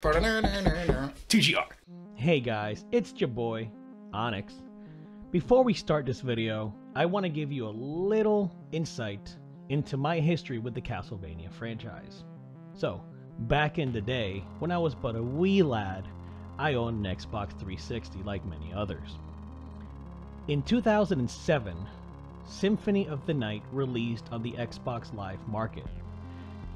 TGR. Hey guys, it's your boy, Onyx. Before we start this video, I want to give you a little insight into my history with the Castlevania franchise. So, back in the day, when I was but a wee lad, I owned an Xbox 360 like many others. In 2007, Symphony of the Night released on the Xbox Live market.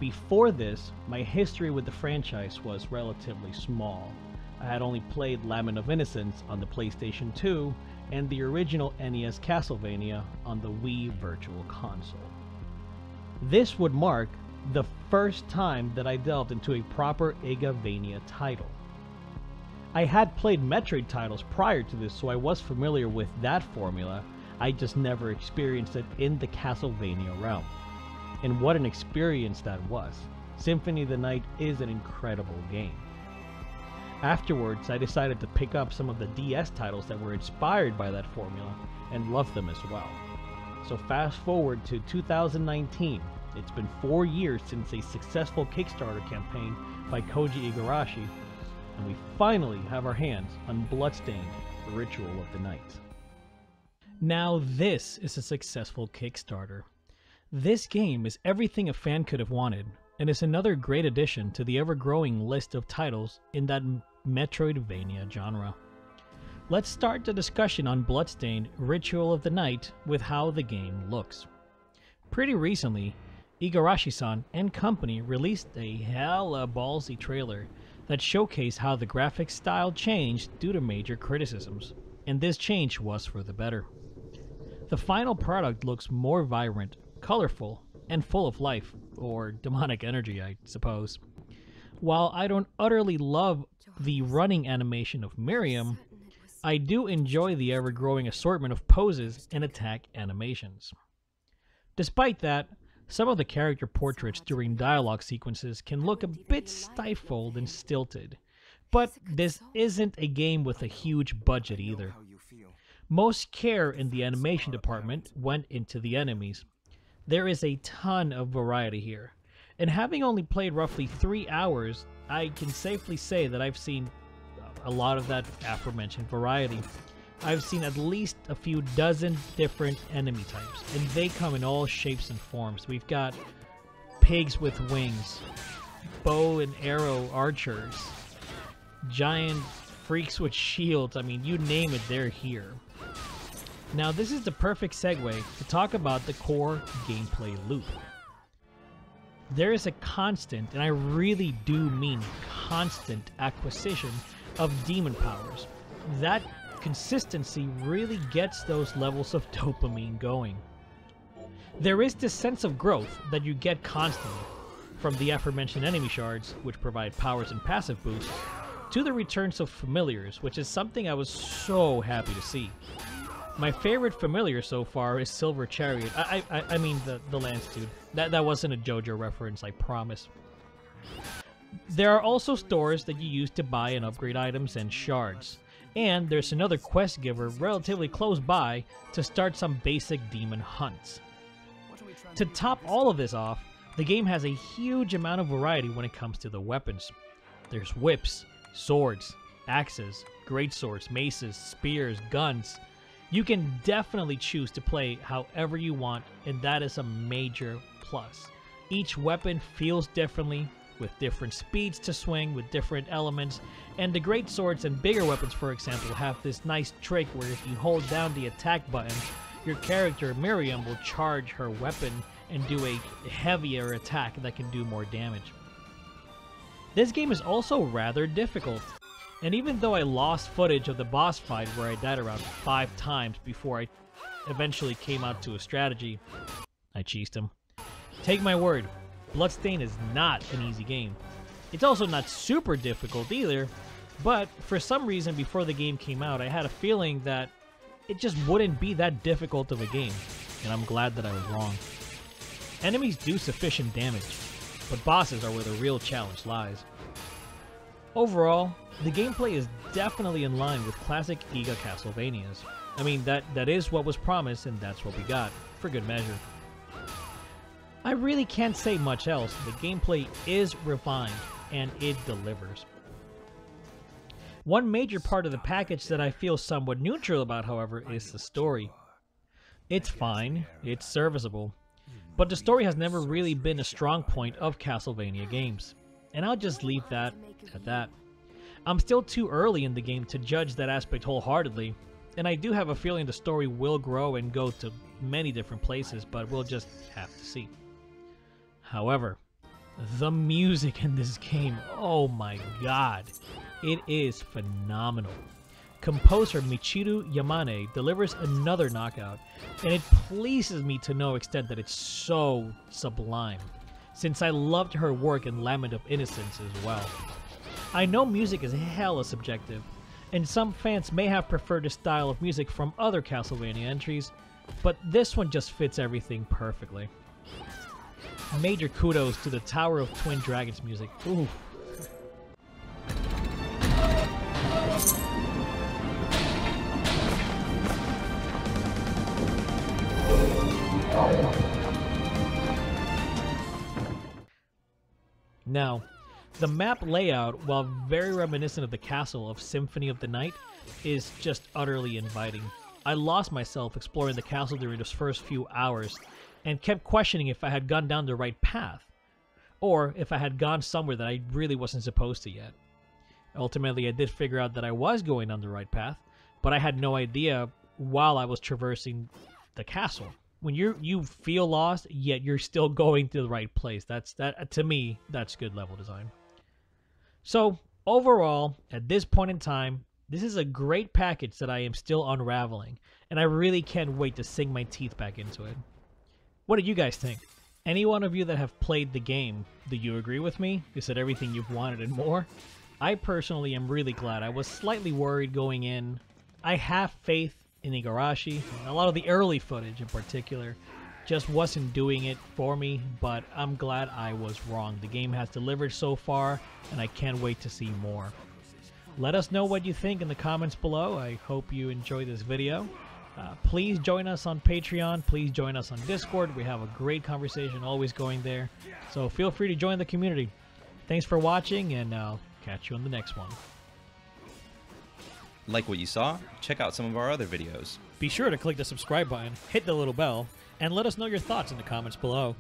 Before this, my history with the franchise was relatively small. I had only played Lament of Innocence on the PlayStation 2 and the original NES Castlevania on the Wii Virtual Console. This would mark the first time that I delved into a proper Igavania title. I had played Metroid titles prior to this, so I was familiar with that formula. I just never experienced it in the Castlevania realm. And what an experience that was. Symphony of the Night is an incredible game. Afterwards, I decided to pick up some of the DS titles that were inspired by that formula and loved them as well. So fast forward to 2019. It's been 4 years since a successful Kickstarter campaign by Koji Igarashi, and we finally have our hands on Bloodstained, the Ritual of the Night. Now this is a successful Kickstarter. This game is everything a fan could have wanted, and is another great addition to the ever-growing list of titles in that metroidvania genre. Let's start the discussion on Bloodstained Ritual of the Night with how the game looks. Pretty recently, Igarashi-san and company released a hella ballsy trailer that showcased how the graphics style changed due to major criticisms, and this change was for the better. The final product looks more vibrant, colorful, and full of life, or demonic energy, I suppose. While I don't utterly love the running animation of Miriam, I do enjoy the ever-growing assortment of poses and attack animations. Despite that, some of the character portraits during dialogue sequences can look a bit stifled and stilted, but this isn't a game with a huge budget either. Most care in the animation department went into the enemies. There is a ton of variety here, and having only played roughly 3 hours, I can safely say that I've seen a lot of that aforementioned variety. I've seen at least a few dozen different enemy types, and they come in all shapes and forms. We've got pigs with wings, bow and arrow archers, giant freaks with shields. I mean, you name it, they're here. Now this is the perfect segue to talk about the core gameplay loop. There is a constant, and I really do mean constant, acquisition of demon powers. That consistency really gets those levels of dopamine going. There is this sense of growth that you get constantly, from the aforementioned enemy shards, which provide powers and passive boosts, to the returns of familiars, which is something I was so happy to see. My favorite familiar so far is Silver Chariot. I mean the Lance dude. That wasn't a JoJo reference, I promise. There are also stores that you use to buy and upgrade items and shards. And there's another quest giver relatively close by to start some basic demon hunts. To top all of this off, the game has a huge amount of variety when it comes to the weapons. There's whips, swords, axes, greatswords, maces, spears, guns. You can definitely choose to play however you want, and that is a major plus. Each weapon feels differently, with different speeds to swing, with different elements, and the greatswords and bigger weapons, for example, have this nice trick where if you hold down the attack button, your character Miriam will charge her weapon and do a heavier attack that can do more damage. This game is also rather difficult. And even though I lost footage of the boss fight where I died around 5 times before I eventually came out to a strategy, I cheesed him. Take my word, Bloodstained is not an easy game. It's also not super difficult either, but for some reason before the game came out, I had a feeling that it just wouldn't be that difficult of a game, and I'm glad that I was wrong. Enemies do sufficient damage, but bosses are where the real challenge lies. Overall, the gameplay is definitely in line with classic Iga Castlevanias. I mean, that is what was promised, and that's what we got, for good measure. I really can't say much else. The gameplay is refined, and it delivers. One major part of the package that I feel somewhat neutral about, however, is the story. It's fine, it's serviceable, but the story has never really been a strong point of Castlevania games, and I'll just leave that at that. I'm still too early in the game to judge that aspect wholeheartedly, and I do have a feeling the story will grow and go to many different places, but we'll just have to see. However, the music in this game, oh my god, it is phenomenal. Composer Michiru Yamane delivers another knockout, and it pleases me to no extent that it's so sublime, since I loved her work in Lament of Innocence as well. I know music is hella subjective, and some fans may have preferred the style of music from other Castlevania entries, but this one just fits everything perfectly. Major kudos to the Tower of Twin Dragons music. Ooh. Now, the map layout, while very reminiscent of the castle of Symphony of the Night, is just utterly inviting. I lost myself exploring the castle during those first few hours, and kept questioning if I had gone down the right path, or if I had gone somewhere that I really wasn't supposed to yet. Ultimately, I did figure out that I was going down the right path, but I had no idea while I was traversing the castle. When you feel lost, yet you're still going to the right place. That to me, that's good level design. So, overall, at this point in time, this is a great package that I am still unraveling, and I really can't wait to sink my teeth back into it. What do you guys think? Any one of you that have played the game, do you agree with me? Is it everything you've wanted and more? I personally am really glad. I was slightly worried going in. I have faith in Igarashi. A lot of the early footage in particular just wasn't doing it for me, but I'm glad I was wrong. The game has delivered so far, and I can't wait to see more. Let us know what you think in the comments below. I hope you enjoyed this video. Please join us on Patreon. Please join us on Discord. We have a great conversation always going there. So feel free to join the community. Thanks for watching, and I'll catch you on the next one. Like what you saw? Check out some of our other videos. Be sure to click the subscribe button, hit the little bell, and let us know your thoughts in the comments below.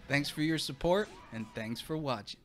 Thanks for your support, and thanks for watching.